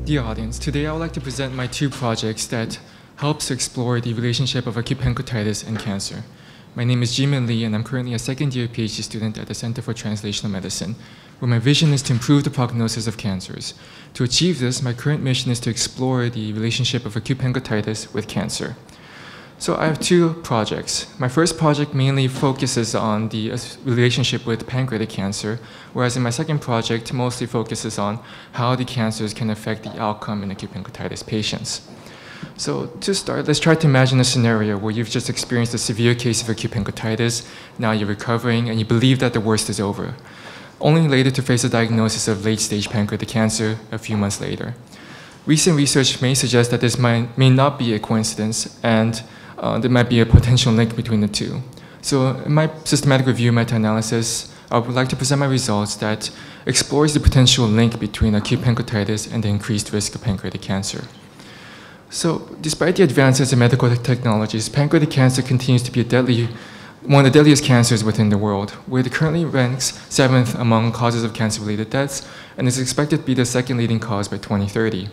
Dear audience, today I would like to present my two projects that helps to explore the relationship of acute pancreatitis and cancer. My name is Jimin and I'm currently a second-year PhD student at the Center for Translational Medicine, where my vision is to improve the prognosis of cancers. To achieve this, my current mission is to explore the relationship of acute pancreatitis with cancer. So I have two projects. My first project mainly focuses on the relationship with pancreatic cancer, whereas in my second project mostly focuses on how the cancers can affect the outcome in acute pancreatitis patients. So to start, let's try to imagine a scenario where you've just experienced a severe case of acute pancreatitis, now you're recovering and you believe that the worst is over, only later to face a diagnosis of late-stage pancreatic cancer a few months later. Recent research may suggest that this may not be a coincidence, and there might be a potential link between the two. So in my systematic review meta-analysis, I would like to present my results that explores the potential link between acute pancreatitis and the increased risk of pancreatic cancer. So despite the advances in medical technologies, pancreatic cancer continues to be one of the deadliest cancers within the world, where it currently ranks 7th among causes of cancer-related deaths and is expected to be the second leading cause by 2030.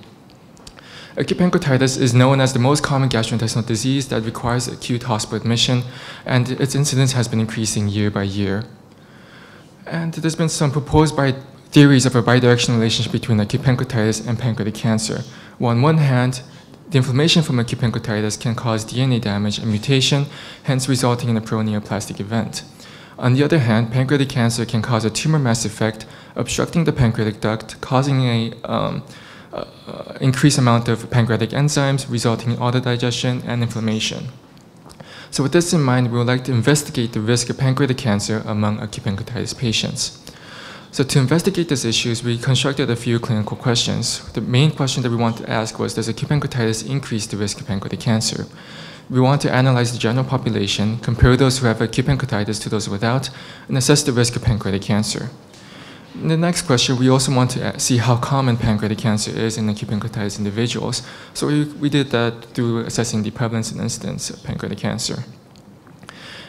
Acute pancreatitis is known as the most common gastrointestinal disease that requires acute hospital admission, and its incidence has been increasing year by year. And there's been some proposed theories of a bidirectional relationship between acute pancreatitis and pancreatic cancer. Well, on one hand, the inflammation from acute pancreatitis can cause DNA damage and mutation, hence resulting in a proneoplastic event. On the other hand, pancreatic cancer can cause a tumor mass effect, obstructing the pancreatic duct, causing a increased amount of pancreatic enzymes, resulting in autodigestion and inflammation. So with this in mind, we would like to investigate the risk of pancreatic cancer among acute pancreatitis patients. So to investigate these issues, we constructed a few clinical questions. The main question that we want to ask was, does acute pancreatitis increase the risk of pancreatic cancer? We want to analyze the general population, compare those who have acute pancreatitis to those without, and assess the risk of pancreatic cancer. In the next question, we also want to see how common pancreatic cancer is in acute pancreatitis individuals. So we did that through assessing the prevalence and incidence of pancreatic cancer.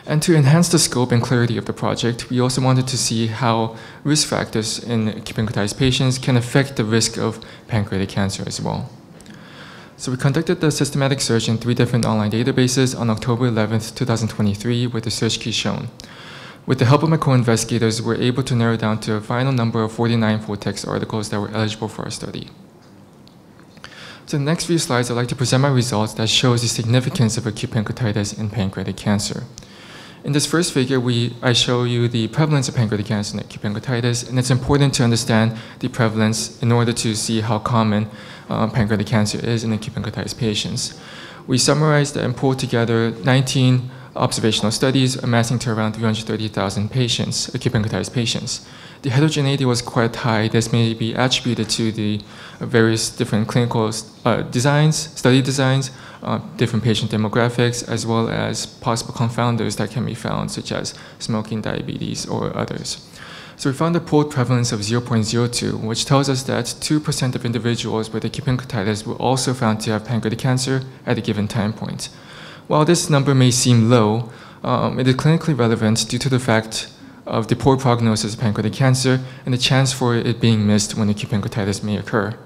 And to enhance the scope and clarity of the project, we also wanted to see how risk factors in acute pancreatitis patients can affect the risk of pancreatic cancer as well. So we conducted the systematic search in 3 different online databases on October 11th, 2023, with the search key shown. With the help of my co-investigators, we were able to narrow down to a final number of 49 full-text articles that were eligible for our study. So in the next few slides, I'd like to present my results that shows the significance of acute pancreatitis in pancreatic cancer. In this first figure, I show you the prevalence of pancreatic cancer and acute pancreatitis, and it's important to understand the prevalence in order to see how common pancreatic cancer is in acute pancreatitis patients. We summarized and pulled together 19 observational studies amassing to around 330,000 patients, acute pancreatitis patients. The heterogeneity was quite high. This may be attributed to the various different clinical study designs, different patient demographics, as well as possible confounders that can be found, such as smoking, diabetes, or others. So we found a pooled prevalence of 0.02, which tells us that 2% of individuals with acute pancreatitis were also found to have pancreatic cancer at a given time point. While this number may seem low, it is clinically relevant due to the fact of the poor prognosis of pancreatic cancer and the chance for it being missed when acute pancreatitis may occur.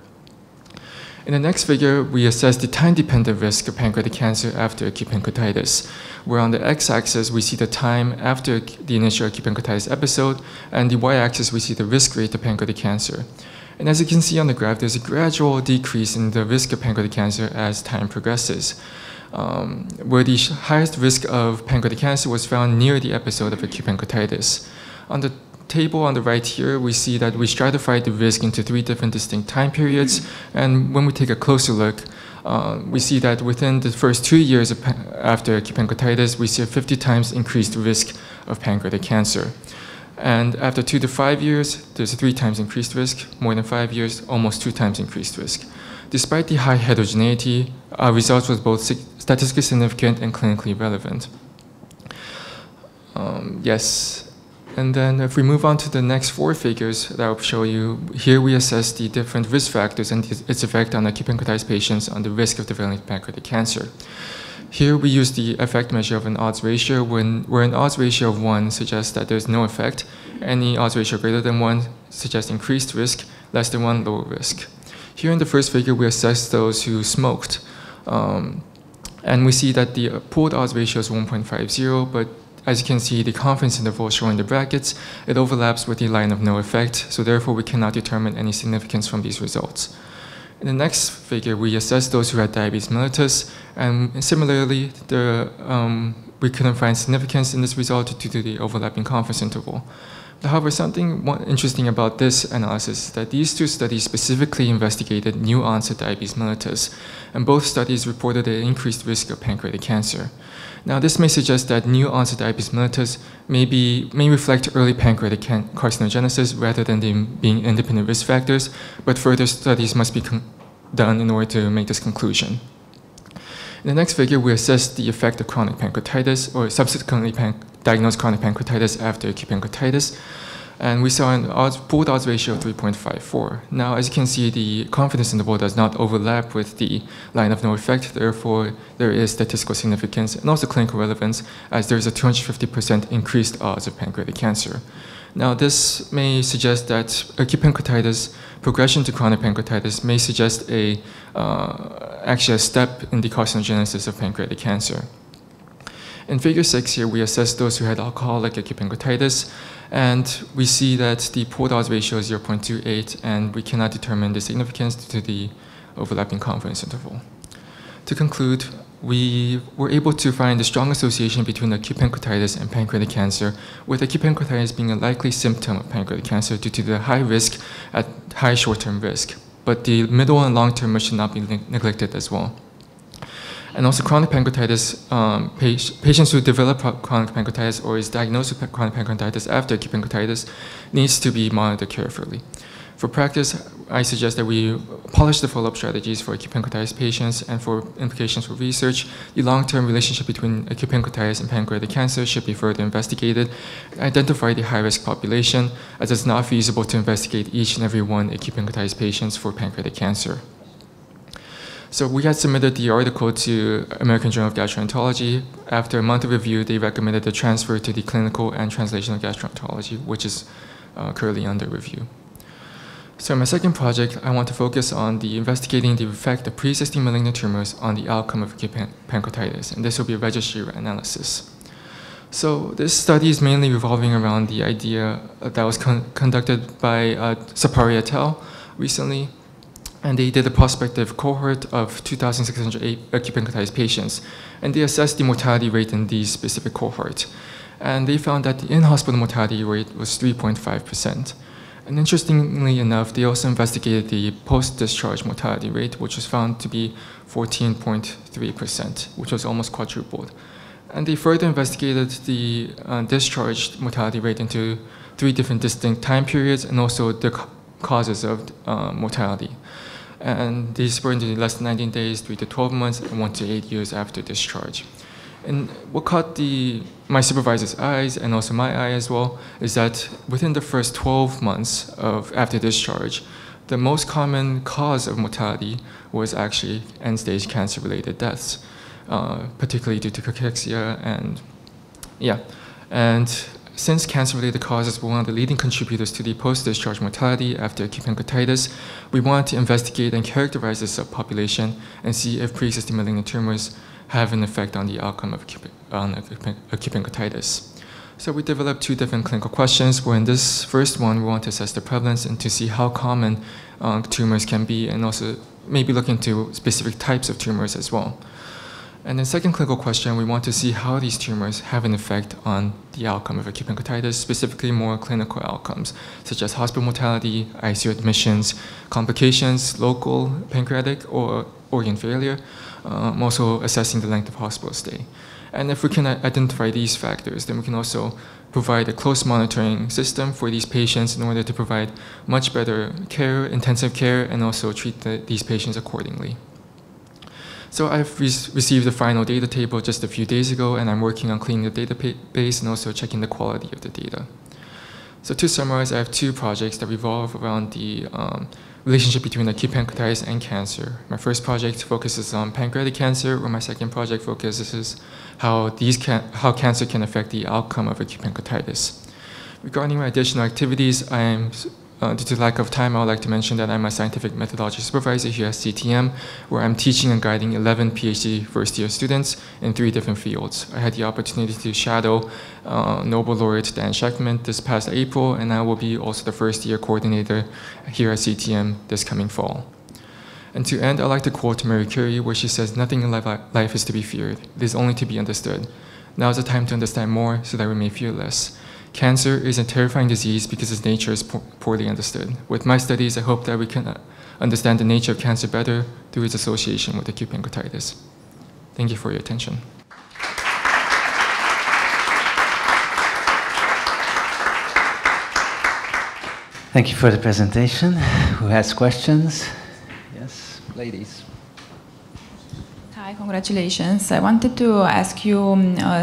In the next figure, we assess the time-dependent risk of pancreatic cancer after acute pancreatitis, where on the x-axis we see the time after the initial acute pancreatitis episode, and the y-axis we see the risk rate of pancreatic cancer. And as you can see on the graph, there's a gradual decrease in the risk of pancreatic cancer as time progresses, where the highest risk of pancreatic cancer was found near the episode of acute pancreatitis. On the table on the right here, we see that we stratified the risk into 3 different distinct time periods, and when we take a closer look, we see that within the first 2 years after acute pancreatitis, we see a 50 times increased risk of pancreatic cancer. And after 2 to 5 years, there's a 3 times increased risk. More than 5 years, almost 2 times increased risk. Despite the high heterogeneity, our results was both statistically significant and clinically relevant. And then if we move on to the next 4 figures that I'll show you, here we assess the different risk factors and its effect on acute pancreatitis patients on the risk of developing pancreatic cancer. Here we use the effect measure of an odds ratio, where an odds ratio of 1 suggests that there's no effect. Any odds ratio greater than 1 suggests increased risk, less than 1 lower risk. Here in the first figure, we assess those who smoked. And we see that the pooled odds ratio is 1.50, but as you can see, the confidence interval shown in the brackets, it overlaps with the line of no effect, so therefore we cannot determine any significance from these results. In the next figure, we assess those who had diabetes mellitus, and similarly, we couldn't find significance in this result due to the overlapping confidence interval. However, something interesting about this analysis is that these two studies specifically investigated new onset diabetes mellitus, and both studies reported an increased risk of pancreatic cancer. Now, this may suggest that new onset diabetes mellitus may reflect early pancreatic carcinogenesis rather than them being independent risk factors, but further studies must be done in order to make this conclusion. In the next figure, we assess the effect of chronic pancreatitis or subsequently diagnosed chronic pancreatitis after acute pancreatitis. And we saw an pooled odds ratio of 3.54. Now, as you can see, the confidence interval does not overlap with the line of no effect. Therefore, there is statistical significance and also clinical relevance, as there is a 250% increased odds of pancreatic cancer. Now, this may suggest that acute pancreatitis, progression to chronic pancreatitis, may suggest actually a step in the carcinogenesis of pancreatic cancer. In figure 6 here, we assess those who had alcoholic acute pancreatitis, and we see that the pooled odds ratio is 0.28, and we cannot determine the significance due to the overlapping confidence interval. To conclude, we were able to find a strong association between acute pancreatitis and pancreatic cancer, with acute pancreatitis being a likely symptom of pancreatic cancer due to the high risk at high short-term risk. But the middle and long-term risk should not be neglected as well. And also chronic pancreatitis, patients who develop chronic pancreatitis or is diagnosed with chronic pancreatitis after acute pancreatitis needs to be monitored carefully. For practice, I suggest that we polish the follow-up strategies for acute pancreatitis patients, and for implications for research, the long-term relationship between acute pancreatitis and pancreatic cancer should be further investigated, and identify the high-risk population, as it's not feasible to investigate each and every one acute pancreatitis patients for pancreatic cancer. So we had submitted the article to American Journal of Gastroenterology. After a month of review, they recommended the transfer to the clinical and translational gastroenterology, which is currently under review. So in my second project, I want to focus on investigating the effect of pre-existing malignant tumors on the outcome of acute pancreatitis, and this will be a registry analysis. So this study is mainly revolving around the idea that was conducted by Sapari et al. Recently, and they did a prospective cohort of 2,608 acute pancreatitis patients, and they assessed the mortality rate in these specific cohort. And they found that the in-hospital mortality rate was 3.5%. And interestingly enough, they also investigated the post-discharge mortality rate, which was found to be 14.3%, which was almost quadrupled. And they further investigated the discharge mortality rate into 3 different distinct time periods and also the causes of mortality. And these were into less than 19 days, 3 to 12 months, and 1 to 8 years after discharge. And what caught my supervisor's eyes, and also my eye as well, is that within the first 12 months after discharge, the most common cause of mortality was actually end-stage cancer-related deaths, particularly due to cachexia and since cancer-related causes were one of the leading contributors to the post-discharge mortality after acute pancreatitis, we wanted to investigate and characterize this subpopulation and see if pre-existing malignant tumors have an effect on the outcome of acute pancreatitis. So we developed 2 different clinical questions, where in this first one, we want to assess the prevalence and to see how common tumors can be, and also maybe look into specific types of tumors as well. And the second clinical question, we want to see how these tumors have an effect on the outcome of acute pancreatitis, specifically more clinical outcomes, such as hospital mortality, ICU admissions, complications, local pancreatic or organ failure, also assessing the length of hospital stay. And if we can identify these factors, then we can also provide a close monitoring system for these patients in order to provide much better care, intensive care, and also treat these patients accordingly. So I've received the final data table just a few days ago, and I'm working on cleaning the database and also checking the quality of the data. So to summarize, I have 2 projects that revolve around the relationship between acute pancreatitis and cancer. My first project focuses on pancreatic cancer, where my second project focuses how cancer can affect the outcome of acute pancreatitis. Regarding my additional activities, I'm due to lack of time, I would like to mention that I'm a scientific methodology supervisor here at CTM, where I'm teaching and guiding 11 PhD first-year students in 3 different fields. I had the opportunity to shadow Nobel laureate Dan Shechtman this past April, and I will be also the first-year coordinator here at CTM this coming fall. And to end, I'd like to quote Marie Curie, where she says, "Nothing in life is to be feared. It is only to be understood. Now is the time to understand more so that we may fear less. Cancer is a terrifying disease because its nature is poorly understood. With my studies, I hope that we can understand the nature of cancer better through its association with acute pancreatitis." Thank you for your attention. Thank you for the presentation. Who has questions? Yes, ladies. Hi, congratulations. I wanted to ask you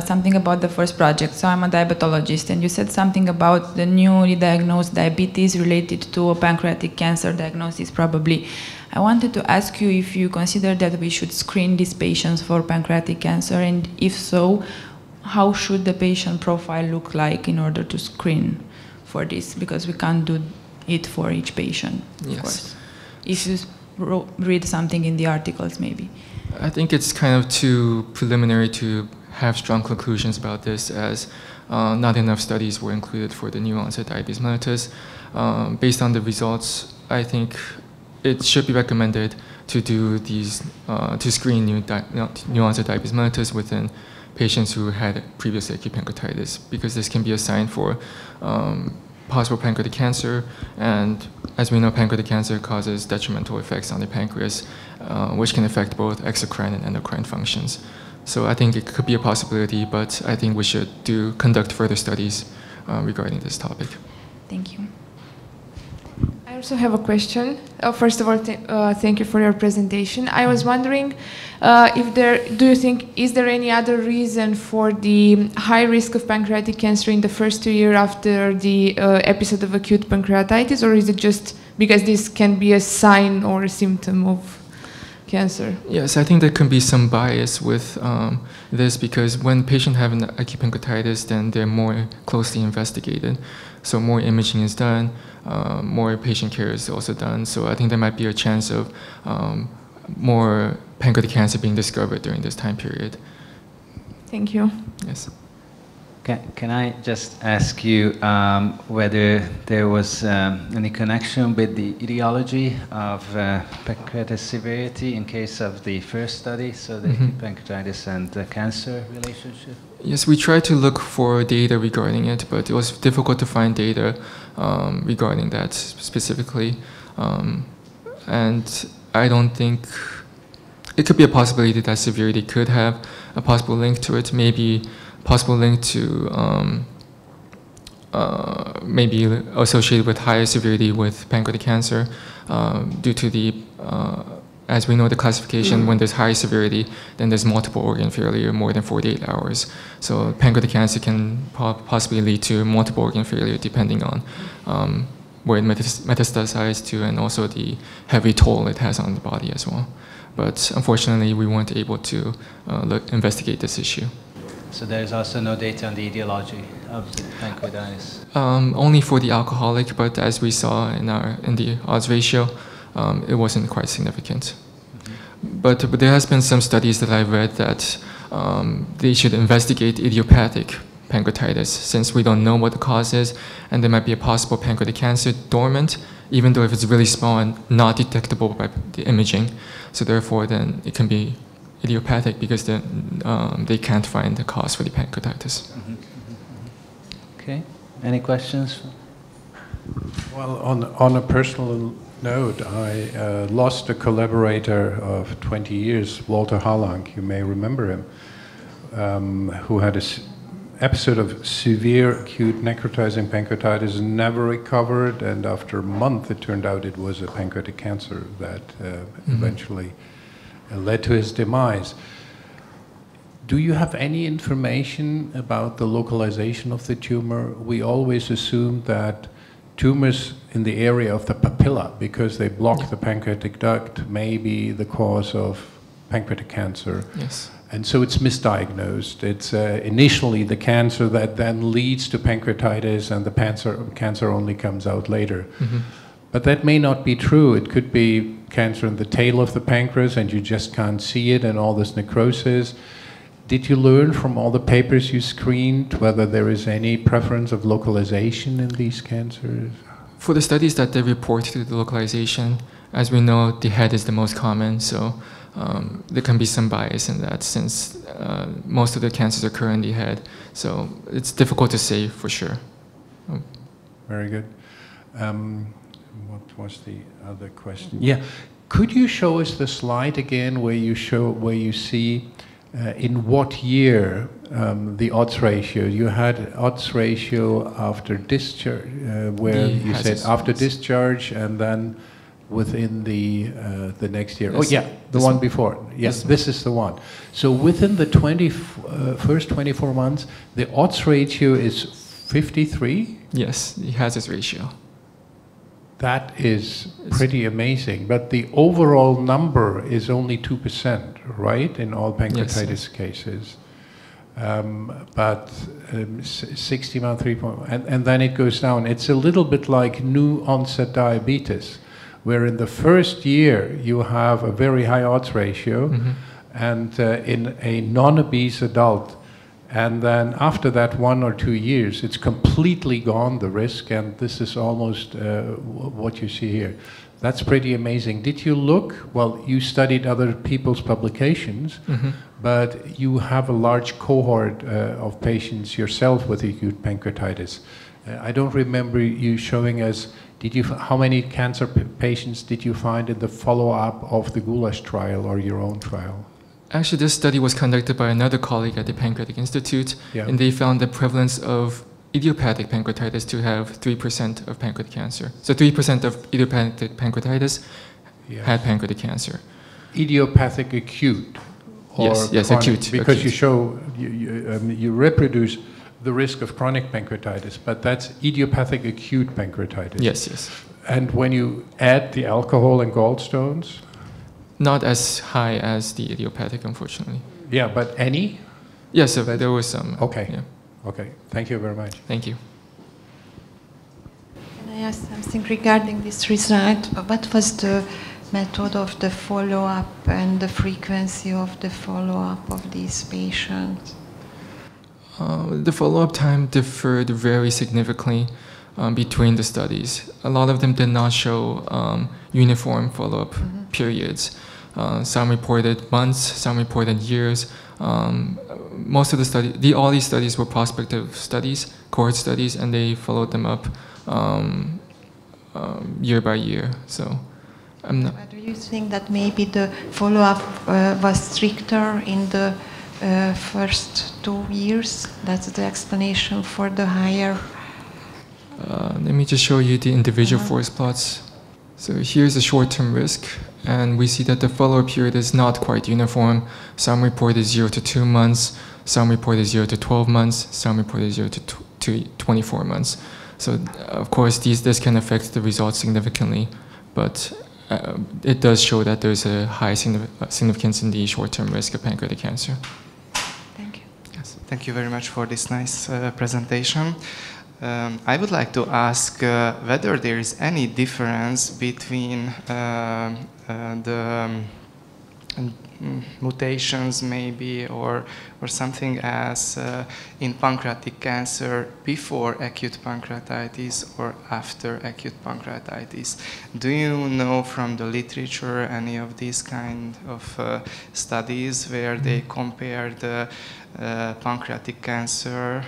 something about the first project. So I'm a diabetologist, and you said something about the newly diagnosed diabetes related to a pancreatic cancer diagnosis, probably. I wanted to ask you if you consider that we should screen these patients for pancreatic cancer, and if so, how should the patient profile look like in order to screen for this? Because we can't do it for each patient, of course. If you read something in the articles, maybe. I think it's kind of too preliminary to have strong conclusions about this, as not enough studies were included for the new onset diabetes mellitus. Based on the results, I think it should be recommended to do these, to screen new onset diabetes mellitus within patients who had previous acute pancreatitis, because this can be a sign for possible pancreatic cancer, and as we know, pancreatic cancer causes detrimental effects on the pancreas, which can affect both exocrine and endocrine functions. So I think it could be a possibility, but I think we should conduct further studies regarding this topic. Thank you. I also have a question. First of all, thank you for your presentation. I was wondering is there any other reason for the high risk of pancreatic cancer in the first 2 years after the episode of acute pancreatitis, or is it just because this can be a sign or a symptom of cancer? Yes, I think there can be some bias with this, because when patients have an acute pancreatitis, then they're more closely investigated. So more imaging is done, more patient care is also done. So I think there might be a chance of more pancreatic cancer being discovered during this time period. Thank you. Yes. Can I just ask you whether there was any connection with the etiology of pancreatitis severity in case of the first study, so the pancreatitis and the cancer relationship? Yes, we tried to look for data regarding it, but it was difficult to find data regarding that specifically. And I don't think it could be a possibility that severity could have a possible link to it, maybe possible link to maybe associated with higher severity with pancreatic cancer due to the, as we know, the classification, when there's high severity, then there's multiple organ failure more than 48 hours. So pancreatic cancer can possibly lead to multiple organ failure depending on where it metastasized to, and also the heavy toll it has on the body as well. But unfortunately, we weren't able to investigate this issue. So there's also no data on the etiology of the pancreatitis? Only for the alcoholic, but as we saw in the odds ratio, it wasn't quite significant. But there has been some studies that I've read that they should investigate idiopathic pancreatitis, since we don't know what the cause is, and there might be a possible pancreatic cancer dormant, even though if it's really small and not detectable by the imaging. So therefore, then it can be idiopathic because they can't find the cause for the pancreatitis. Okay. Any questions? Well, on a personal note, I lost a collaborator of 20 years, Walter Hallang, you may remember him, who had an episode of severe acute necrotizing pancreatitis, never recovered, and after a month it turned out it was a pancreatic cancer that eventually led to his demise. Do you have any information about the localization of the tumor? We always assume that tumors in the area of the papilla, because they block the pancreatic duct, may be the cause of pancreatic cancer. Yes. And so it's misdiagnosed. It's initially the cancer that then leads to pancreatitis, and the cancer only comes out later. But that may not be true. It could be cancer in the tail of the pancreas and you just can't see it, and all this necrosis. Did you learn from all the papers you screened whether there is any preference of localization in these cancers? For the studies that they report to the localization, as we know, the head is the most common, so there can be some bias in that, since most of the cancers occur in the head. So it's difficult to say for sure. Very good. What was the other question? Yeah, could you show us the slide again where you see in what year the odds ratio? You had odds ratio after discharge, where you said after discharge and then within the next year. Yes. Oh yeah, the one before. Yes, this is the one. So within the first 24 months, the odds ratio is 53? Yes, the hazard ratio. That is pretty amazing. But the overall number is only 2%, right, in all pancreatitis cases. But 60 month 3.1, and then it goes down. It's a little bit like new onset diabetes, where in the first year you have a very high odds ratio, and in a non-obese adult, and then after that 1 or 2 years, it's completely gone, the risk, and this is almost what you see here. That's pretty amazing. Did you look, well, you studied other people's publications, but you have a large cohort of patients yourself with acute pancreatitis. I don't remember you showing us, how many cancer patients did you find in the follow-up of the Goulash trial or your own trial? Actually, this study was conducted by another colleague at the Pancreatic Institute, and they found the prevalence of idiopathic pancreatitis to have 3% of pancreatic cancer. So 3% of idiopathic pancreatitis had pancreatic cancer. Idiopathic acute? Or yes, chronic, acute. Because acute. you show, you reproduce the risk of chronic pancreatitis, but that's idiopathic acute pancreatitis. Yes, yes. And when you add the alcohol and gallstones? Not as high as the idiopathic, unfortunately. Yeah, but any? Yes, there was some. Okay. Yeah. Okay, thank you very much. Thank you. Can I ask something regarding this result? What was the method of the follow-up and the frequency of the follow-up of these patients? The follow-up time differed very significantly between the studies. A lot of them did not show uniform follow-up periods. Some reported months, some reported years. Most of the studies, all these studies were prospective studies, cohort studies, and they followed them up year by year. So, I'm not. Do you think that maybe the follow-up was stricter in the first 2 years? That's the explanation for the higher. Let me just show you the individual forest plots. So here's the short-term risk, and we see that the follow-up period is not quite uniform. Some reported 0 to 2 months, some reported 0 to 12 months, some reported 0 to 24 months. So of course this can affect the results significantly, but it does show that there's a high significance in the short-term risk of pancreatic cancer. Thank you. Yes, thank you very much for this nice presentation. I would like to ask whether there is any difference between the mutations maybe or something else in pancreatic cancer before acute pancreatitis or after acute pancreatitis. Do you know from the literature any of these kind of studies where they compare the pancreatic cancer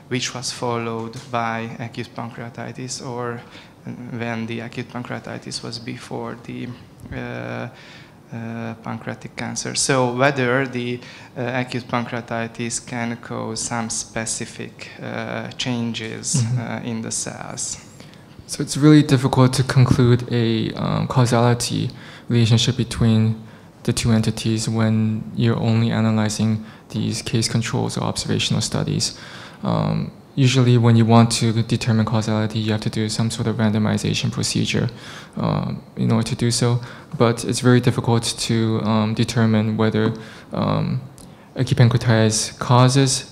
which was followed by acute pancreatitis, or when the acute pancreatitis was before the pancreatic cancer? So whether the acute pancreatitis can cause some specific changes in the cells. So it's really difficult to conclude a causality relationship between the two entities when you're only analyzing these case controls or observational studies. Usually when you want to determine causality, you have to do some sort of randomization procedure in order to do so. But it's very difficult to determine whether acute pancreatitis causes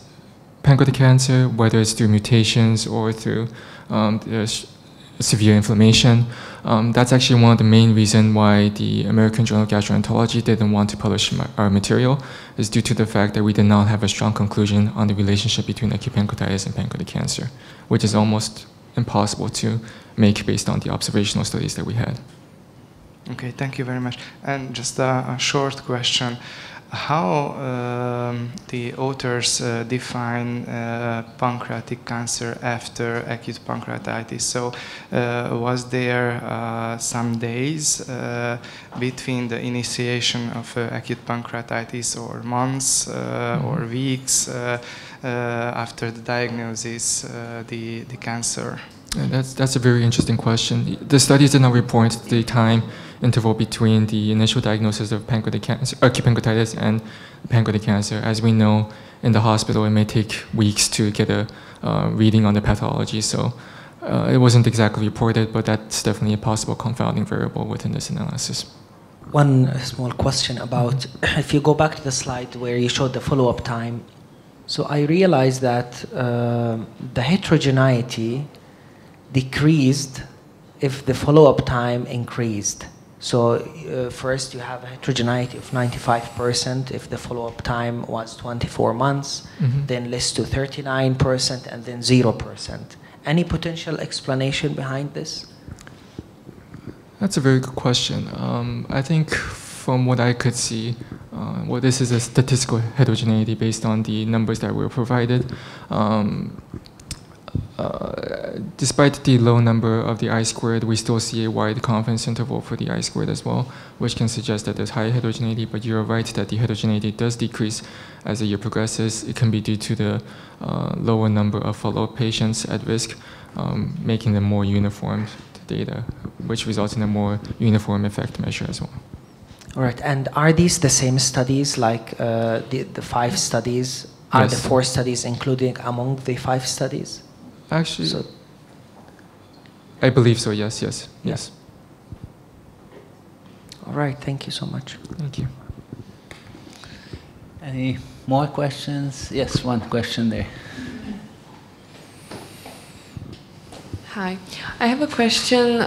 pancreatic cancer, whether it's through mutations or through severe inflammation. That's actually one of the main reasons why the American Journal of Gastroenterology didn't want to publish our material, is due to the fact that we did not have a strong conclusion on the relationship between acute pancreatitis and pancreatic cancer, which is almost impossible to make based on the observational studies that we had. Okay, thank you very much. And just a short question. How the authors define pancreatic cancer after acute pancreatitis? So was there some days between the initiation of acute pancreatitis, or months or weeks after the diagnosis, the cancer? That's a very interesting question. The studies did not report the time interval between the initial diagnosis of pancreatic cancer, acute pancreatitis, and pancreatic cancer. As we know, in the hospital, it may take weeks to get a reading on the pathology. So it wasn't exactly reported, but that's definitely a possible confounding variable within this analysis. One small question about, if you go back to the slide where you showed the follow-up time, so I realized that the heterogeneity decreased if the follow-up time increased. So first you have a heterogeneity of 95% if the follow-up time was 24 months, then less to 39%, and then 0%. Any potential explanation behind this? That's a very good question. I think from what I could see, well, this is a statistical heterogeneity based on the numbers that were provided. Despite the low number of the I-squared, we still see a wide confidence interval for the I-squared as well, which can suggest that there's high heterogeneity, but you're right that the heterogeneity does decrease as the year progresses. It can be due to the lower number of follow-up patients at risk, making them more uniform, the data, which results in a more uniform effect measure as well. All right, and are these the same studies, like the 5 studies? Are Yes. the 4 studies including among the 5 studies? Actually, So, I believe so, yes, yes, yes. all right, thank you so much. Thank you. Any more questions? Yes, one question there. Hi, I have a question.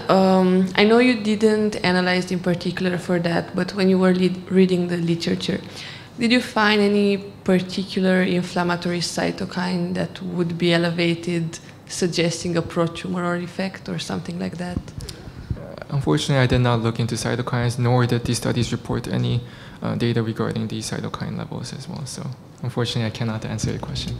I know you didn't analyze in particular for that, but when you were reading the literature, did you find any particular inflammatory cytokine that would be elevated, suggesting a pro-tumoral effect or something like that? Unfortunately, I did not look into cytokines, nor did these studies report any data regarding the cytokine levels as well. So unfortunately, I cannot answer the question.